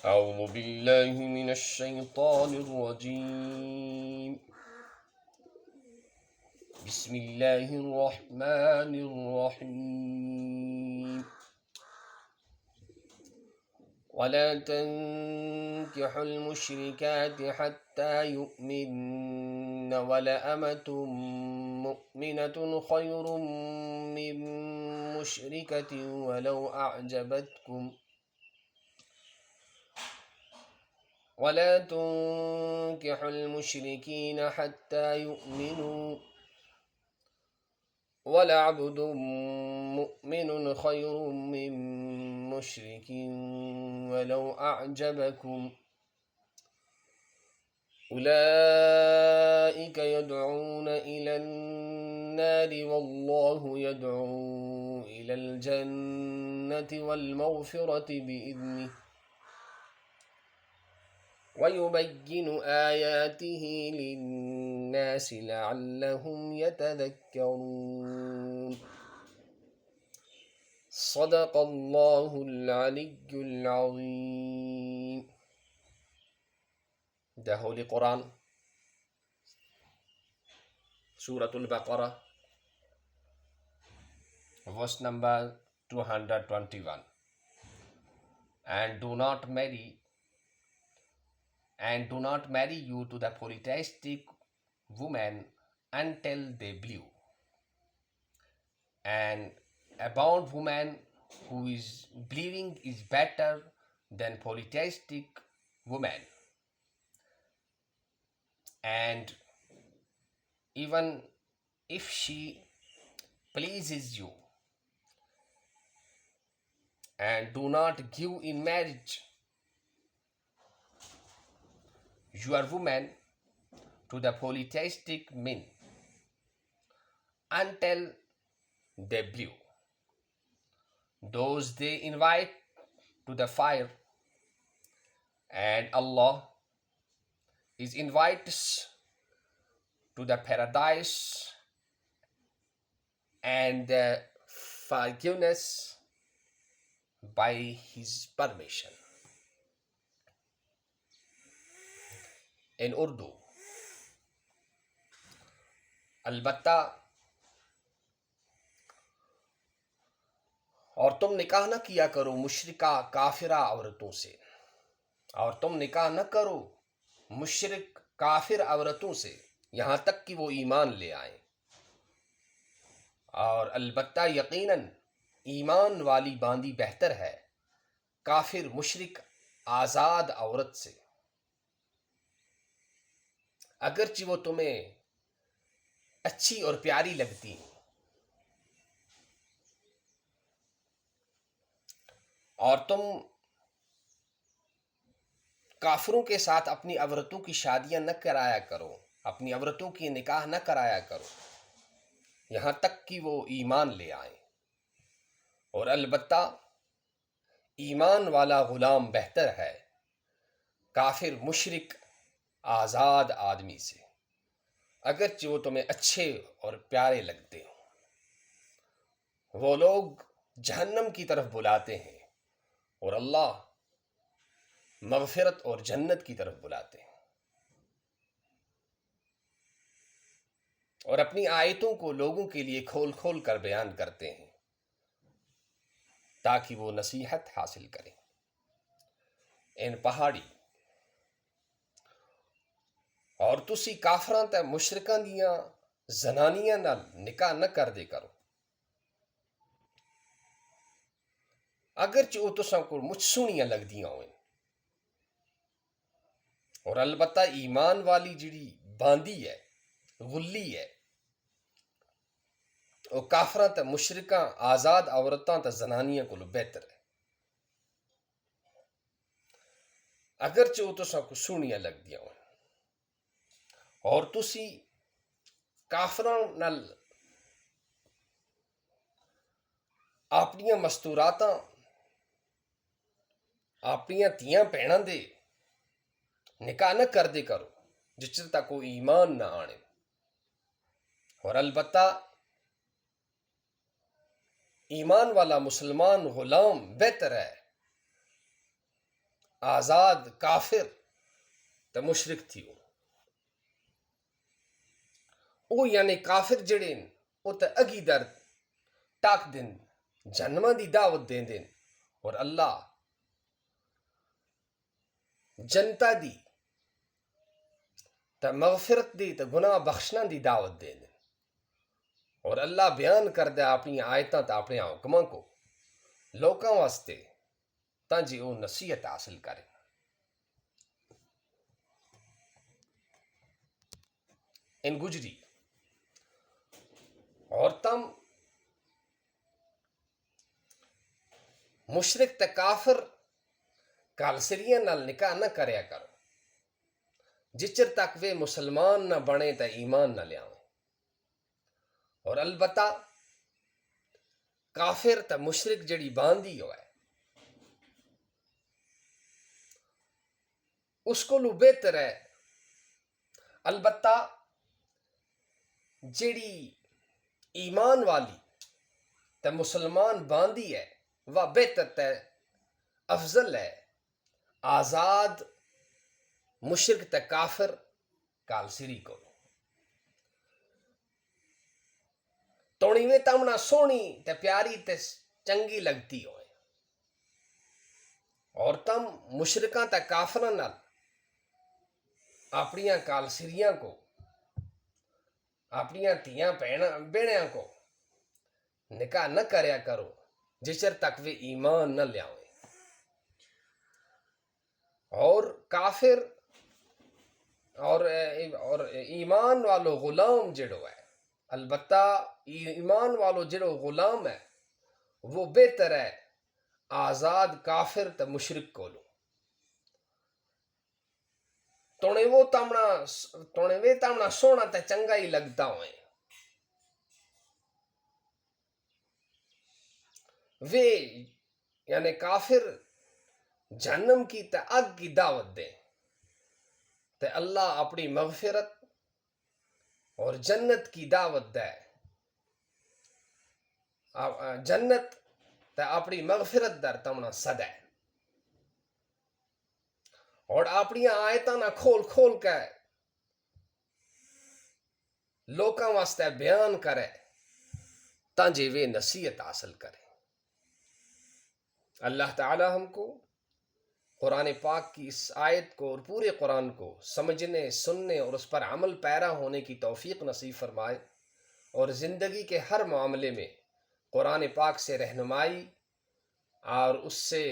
أعوذ بالله من الشيطان الرجيم بسم الله الرحمن الرحيم ولا تنكحوا المشركات حتى يؤمن ولأمة مؤمنة خير من مشركة ولو أعجبتكم ولا تنكحوا المشركين حتى يؤمنوا ولعبد مؤمن خير من مشرك ولو أعجبكم أولئك يدعون إلى النار والله يدعو إلى الجنة والمغفرة بإذنه ويبين آياته للناس لعلهم يتذكرون صدق الله العلي العظيم. The Holy Quran, Surah Al-Baqarah, verse number 221. And do not marry you to the polytheistic woman until they blew. And a bound woman who is bleeding is better than polytheistic woman. And even if she pleases you, and do not give in marriage your woman to the polytheistic men until they blew. Those they invite to the fire, and Allah is invites to the paradise and the forgiveness by His permission. In Urdu, البتہ اور تم نکاح نہ کیا کرو مشرکہ کافرہ عورتوں سے، اور تم نکاح نہ کرو مشرک کافر عورتوں سے یہاں تک کہ وہ ایمان لے آئیں، اور البتہ یقیناً ایمان والی باندی بہتر ہے کافر مشرک آزاد عورت سے، اگرچہ وہ تمہیں اچھی اور پیاری لگتی ہیں، اور تم کافروں کے ساتھ اپنی عورتوں کی شادیاں نہ کرایا کرو، اپنی عورتوں کی نکاح نہ کرایا کرو یہاں تک کہ وہ ایمان لے آئیں، اور البتہ ایمان والا غلام بہتر ہے کافر مشرک آزاد آدمی سے، اگرچہ وہ تمہیں اچھے اور پیارے لگتے ہوں۔ وہ لوگ جہنم کی طرف بلاتے ہیں اور اللہ مغفرت اور جنت کی طرف بلاتے ہیں، اور اپنی آیتوں کو لوگوں کے لیے کھول کھول کر بیان کرتے ہیں تاکہ وہ نصیحت حاصل کریں۔ ان پہاڑی اور تسی کافراں تے مشرکاں دیاں زنانیاں نال نکاح نہ کر دے کرو، اگرچہ وہ تساں کو مجھ سونیاں لگدیاں ہوئیں، اور البتہ ایمان والی جڑی باندی ہے غلی ہے وہ کافراں تے مشرکاں آزاد عورتاں تے زنانیاں کو بہتر ہے، اگرچہ وہ تساں کو سونیاں لگدیاں ہوئیں، اور تسی کافراں نال اپنیاں مستوراتاں اپنیاں تیاں بھیناں دے نکاح نہ کر دے کرو جس تک وہ ایمان نہ آنے، اور البتہ ایمان والا مسلمان غلام بہتر ہے آزاد کافر تو مشرک تھیو او یعنی کافر جڑے وہ تو اگی در ٹاک دن جنما دی دعوت دین دین اور اللہ جنتا دی تا مغفرت دی تا گناہ بخشنا دی دعوت دین دین اور اللہ بیان کر دے اپنی آیتاں تا اپنے حکماں کو لوکاں واسطے تاں جی او نصیحت حاصل کریں ان گجری اور تم مشرک تے کافر کالسریاں نال نکاح نہ کریا کرو جچر تک وہ مسلمان نہ بنے تے ایمان نہ لیاؤں اور البتہ کافر تے مشرک جڑی باندھی ہوئے اس کو لو بہتر ہے البتہ جڑی ایمان والی تے مسلمان باندھی ہے وہ بہتر تے افضل ہے آزاد مشرک تے کافر کالسری کو توڑی میں تمنا سونی تے پیاری تے چنگی لگتی ہوئے اور تم مشرکاں تے کافراں نال اپنیاں کالسریاں کو اپنیاں تیاں بہنیاں کو نکاح نہ کریا کرو جچر تک وہ ایمان نہ لیاؤں اور کافر اور ایمان والو غلام جڑو ہے البتہ ایمان والو جڑو غلام ہے وہ بہتر ہے آزاد کافر تے مشرک کو لو توڑے وہ تمنا سونا تے چنگا ہی لگتا ہوئے وہ یعنی کافر جہنم کی تے اگ کی دعوت دے تے اللہ اپنی مغفرت اور جنت کی دعوت دے جنت تے اپنی مغفرت در تمنا صدے اور اپنی آیتاں نہ کھول کھول کے لوکاں واسطے بیان کرے تاں جے وہ نصیحت حاصل کرے اللہ تعالی ہم کو قرآن پاک کی اس آیت کو اور پورے قرآن کو سمجھنے سننے اور اس پر عمل پیرا ہونے کی توفیق نصیب فرمائے اور زندگی کے ہر معاملے میں قرآن پاک سے رہنمائی اور اس سے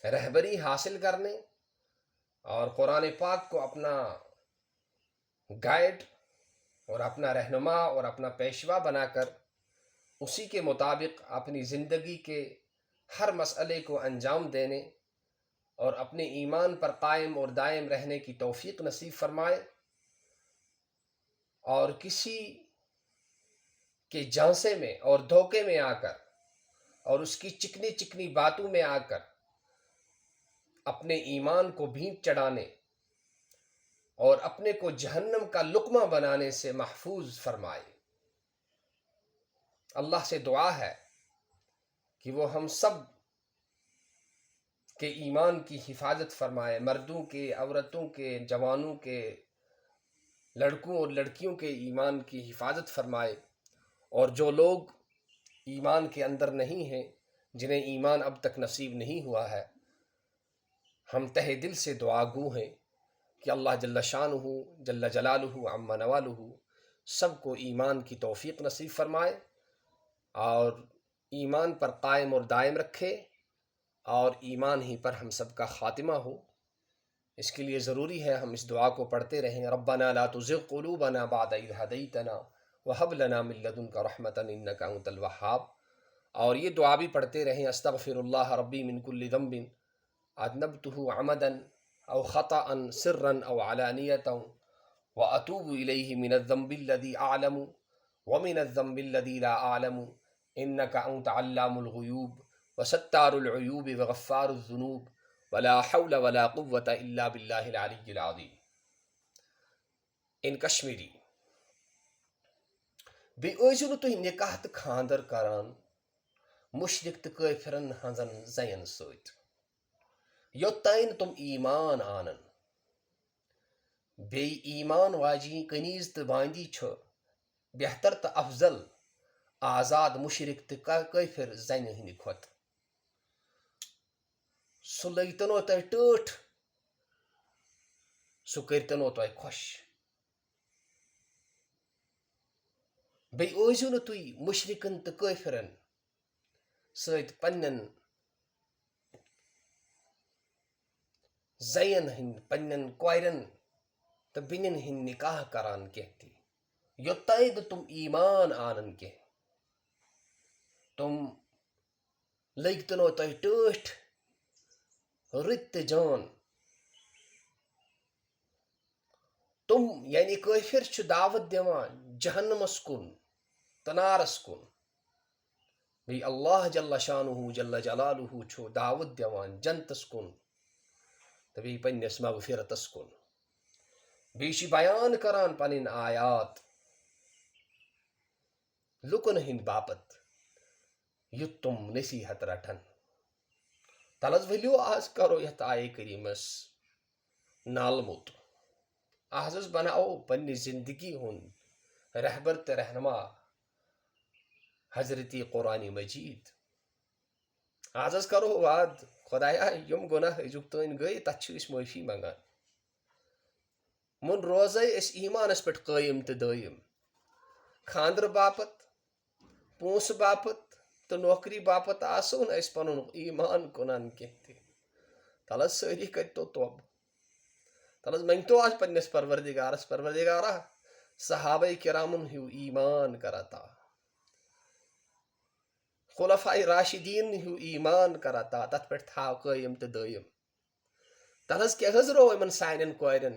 رہبری حاصل کرنے اور قرآن پاک کو اپنا گائیڈ اور اپنا رہنما اور اپنا پیشوا بنا کر اسی کے مطابق اپنی زندگی کے ہر مسئلے کو انجام دینے اور اپنے ایمان پر قائم اور دائم رہنے کی توفیق نصیب فرمائے اور کسی کے جھانسے میں اور دھوکے میں آ کر اور اس کی چکنی چکنی باتوں میں آ کر اپنے ایمان کو بھینٹ چڑھانے اور اپنے کو جہنم کا لقمہ بنانے سے محفوظ فرمائے اللہ سے دعا ہے کہ وہ ہم سب کے ایمان کی حفاظت فرمائے مردوں کے عورتوں کے جوانوں کے لڑکوں اور لڑکیوں کے ایمان کی حفاظت فرمائے اور جو لوگ ایمان کے اندر نہیں ہیں جنہیں ایمان اب تک نصیب نہیں ہوا ہے ہم تہ دل سے دعا گو ہیں کہ اللہ جل شانہ جل جلالہ عم نوالہ سب کو ایمان کی توفیق نصیب فرمائے اور ایمان پر قائم اور دائم رکھے اور ایمان ہی پر ہم سب کا خاتمہ ہو اس کے لیے ضروری ہے ہم اس دعا کو پڑھتے رہیں ربنا لا تزغ قلوبنا بعد اذ ہدیتنا وہب لنا من لدنک رحمۃ انک انت الوہاب اور یہ دعا بھی پڑھتے رہیں استغفر اللہ ربی من کل ذنب اذنبته عمدا او خطأ سرا او علانیۃ واتوب الیہ من الذنب الذی اعلم ومن الذنب الذی لا اعلم انک انت علام الغیوب وستار العیوب وغفار الذنوب ولا حول ولا قوة الا باللہ العلی العظیم ان کشمیری بی ٲسِو نہٕ تُہۍ نکاح تہٕ خاندر کران مشرق تہٕ کٲفرن ہنزن زین سۭتۍ یوتین تم ایمان آنن بی ایمان واجی کنیز تو باندی چھ بہتر تو افضل آزاد مشرق تو کافر زن ہند کھت سہ لگتنو تہ ٹٲٹھ سہ کرتنو تہ خوش بیٚیہِ ٲسِو نہٕ تُہۍ مُشرِکن تہٕ کٲفرن سۭتۍ پننٮ۪ن زَین ہٕنٛدۍ پننٮ۪ن کورٮ۪ن تہٕ بیٚنٮ۪ن ہٕنٛدۍ نکاح کران کینٛہہ تہِ یوٚتانۍ نہٕ تِم ایمان آنن کینٛہہ تِم لٔگتنو تۄہہِ ٹٲٹھۍ رٕتۍ تہٕ جان تِم یعنی کٲفر چھِ دعوت دِوان جہنمس کُن تہٕ نارس کُن بیٚیہِ اللہ جل شانہ جل جلالہ چھُ دعوت دِوان جنتس کُن تہٕ بیٚیہِ پننِس مغفرتس کُن بیٚیہِ چھِ بیان کران پنٕنۍ آیات لُکن ہٕنٛدۍ باپت یُتھ تِم نصیحت رٹن تل حظ ؤلِو آز کرو یتھ آیے کریٖمس نالموت آز حظ بناوو پننہِ زندگی ہُنٛد رہبر تہٕ رہنما حضرت قرآن مجید آز حظ کرو واد خدایا یِم گۄناہ أزیُک تانۍ گٔے تتھ چھِ أسۍ معٲفی منگان مُن روزے أسۍ ایمانس پٮ۪ٹھ قٲیِم تہٕ دٲیِم خاندر باپت پونٛسہٕ باپت تہٕ نوکری باپت آسو نہٕ أسۍ پنُن ایمان کٕنان کینٛہہ تہِ تل حظ سٲری کٔرتو توبہٕ تل حظ منگتو آز پننِس پروردگارس پروردگارا صحابہ کرامن ہیوٗ ایمان کر عطا خلفائے راشدین ہیوٗ ایمان کر عطا تتھ پٮ۪ٹھ تھاو قٲیِم تہٕ دٲیِم تل حظ کیٛاہ حظ رو یِمن سانٮ۪ن کورٮ۪ن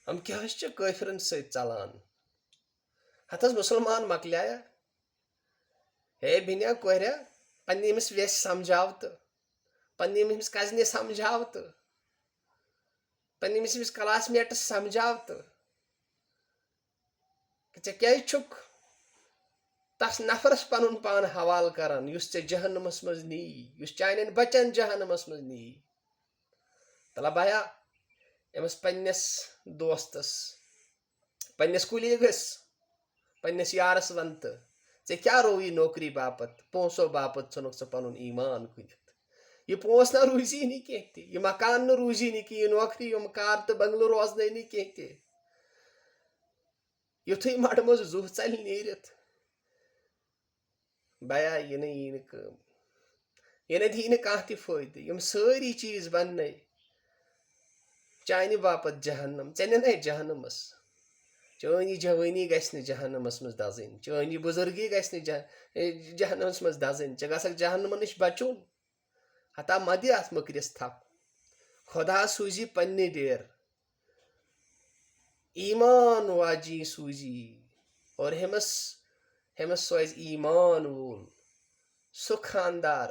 یِم کیٛاہ حظ چھِ کٲفرن سۭتۍ ژلان ہتھ حظ مُسلمان مکلییا ہے بیٚنیا کوریا پننہِ أمِس ویسہِ سمجھاو تہٕ پننہِ أمِس کزنہِ سمجھاو تہٕ پننہِ أمِس کلاس میٹس سمجھاو تہٕ ژےٚ کیٛازِ چھُکھ تس نفرس پنُن پان حوالہٕ کران یُس ژےٚ جہنمس منٛز نی یُس چانٮ۪ن بچن جہنمس منٛز نی تلہ بیا أمِس پننِس دوستس پننِس کُلیٖگس پننِس یارس ون تہٕ ژےٚ کیٛاہ رووُے نوکری باپت پونٛسو باپت ژھُنُکھ ژٕ پنُن ایمان کٕنِتھ یہِ پونٛسہٕ نہ روٗزی نہٕ کینٛہہ تہِ یہِ مکان نہٕ روٗزی نہٕ کینٛہہ یہِ نوکری یِم کار تہٕ بنگلہٕ روزنٲے نہٕ کینٛہہ تہِ یُتھُے مڑٕ منٛز زُو ژلہِ نیٖرِتھ بیا یہِ نہٕ یی نہٕ کٲم یہِ نہٕ دی نہٕ کانٛہہ تہِ فٲیدٕ یِم سٲری چیٖز بننے چانہِ باپت جہنم ژےٚ نِنَے جہنمس چٲنۍ یہِ جوٲنی گژھِ نہٕ جہنمس منٛز دزٕنۍ چٲنۍ یہِ بُزرگی گژھِ نہٕ جہنمس منٛز دزٕنۍ ژےٚ گژھکھ جہنمہٕ نِش بچُن ہتا مدِ اتھ مٔکرِس تھپھ خۄدا سوٗزی پننہِ ڈیر ایمان واجی سوٗزی اور ہیٚمِس سوزِ ایمان وول سُہ خاندار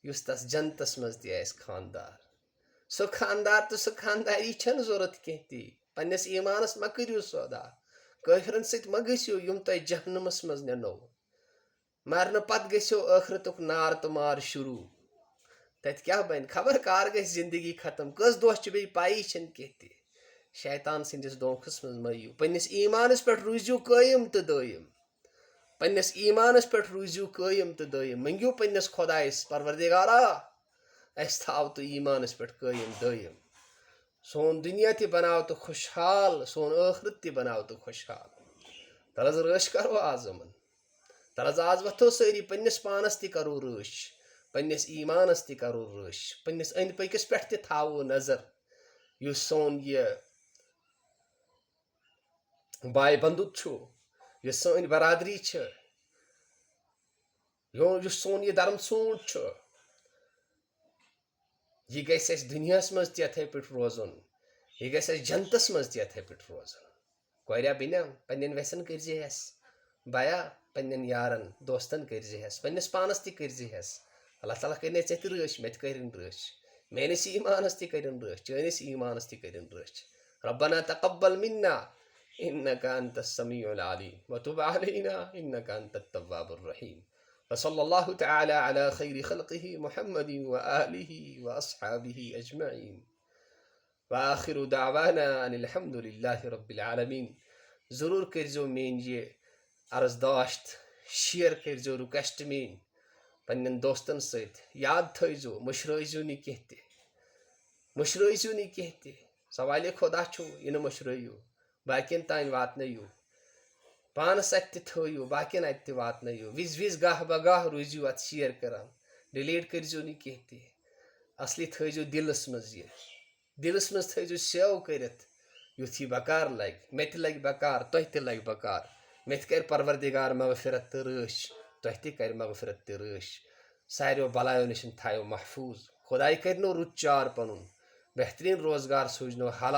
یُس تس جنتس منٛز تہِ آسہِ خاندار سُہ خاندار تہٕ سُہ خانداری چھنہٕ ضوٚرتھ کینٛہہ تہِ پننِس ایمانس مہ کٔرِو سودا کٲفرن سۭتۍ مہ گٔژھِو یِم تۄہہِ جہنمس منٛز نِنو مرنہٕ پتہٕ گٔژھِو ٲخرتُک نار تہٕ مار شروٗع تتہِ کیٛاہ بنہِ خبر کر گژھِ زندگی ختم کٔژ دۄہ چھِ بیٚیہِ پایی چھنہٕ کینٛہہ تہِ شیطان سٕنٛدِس دھوکھس منٛز مہ یِیِو پننِس ایمانس پٮ۪ٹھ روٗزِو قٲیِم تہٕ دٲیِم پننِس ایمانس پٮ۪ٹھ روٗزِو قٲیِم تہٕ دٲیِم منگِو پننِس خۄدایس پروردگارا اسہِ تھاو تہٕ ایمانس پٮ۪ٹھ قٲیِم دٲیِم سون دُنیا تہِ بناو تہٕ خۄشحال سون ٲخرت تہِ بناو تہٕ خۄشحال تل حظ رٲچھ کرو آز یِمن تل حظ آز وۄتھو سٲری پننِس پانس تہِ کرو رٲچھ پننِس ایمانس تہِ کرو رٲچھ پننِس أنٛدۍ پٔکِس پٮ۪ٹھ تہِ تھاوو نظر یُس سون یہِ باے بندُت چھُ یُس سٲنۍ برادری چھِ یُس سون یہِ درم ژوٗنٛٹھ چھُ یہِ گژھِ اسہِ دُنیاہس منٛز تہِ یِتھٕے پٲٹھۍ روزُن یہِ گژھِ اسہِ جنتس منٛز تہِ یِتھٕے پٲٹھۍ روزُن کوریا بیٚنیا پننٮ۪ن ویسن کٔرزِ ہٮ۪س بیا پننٮ۪ن یارن دوستن کٔرزِ ہٮ۪س پننِس پانس تہِ کٔرزِ ہٮ۪س اللہ تعالیٰ کٔرنَے ژےٚ تہِ رٲچھ مےٚ تہِ کٔرِنۍ رٲچھ میٲنِس ایمانس تہِ کٔرِنۍ رٲچھ چٲنِس ایمانس تہِ کٔرِنۍ رٲچھ ربنا تقبل منا انك انت السميع العليم وتب علينا انك انت التواب الرحيم وصلی اللہ تعالی علی خیر خلقہ محمد وآلہ واصحابہ اجمعین وآخر دعوانا ان الحمد للہ رب العالمین. ضرور کرزو مین یہ عرض داشت شیئر کرزو رکویسٹ مین پنن دوستن ست. یاد تھیزو مشرٲیزو نہٕ کینٛہہ تہِ مشرٲیزو نہٕ کینٛہہ تہِ. سوالِ خدا چھُ یہِ نہٕ مشرٲیِو باقین تانۍ واتنٲیِو. پانس اتہِ تہِ تھٲیِو باقین اتہِ تہِ واتنٲیِو. وِزِ وِزِ گاہ بگاہ روٗزِو اتھ شیئر کران. ڈِلیٹ کٔرزیو نہٕ کینٛہہ تہِ. اصلی تھٲیزو دِلس منٛز یہِ دِلس منٛز تھٲیزو سیو کٔرِتھ. یُتھ یہِ بکار لگہِ مےٚ تہِ لگہِ بکار تۄہہِ تہِ لگہِ بکار. مےٚ تہِ کرِ پروردگار مغفرت تہٕ رٲچھ تۄہہِ تہِ کرِ مغفرت تہٕ رٲچھ. ساروِیو بلایو نِش تھایو محفوٗظ. خۄداے کرنو رُت چار پنُن بہتریٖن روزگار سوٗزنو حلال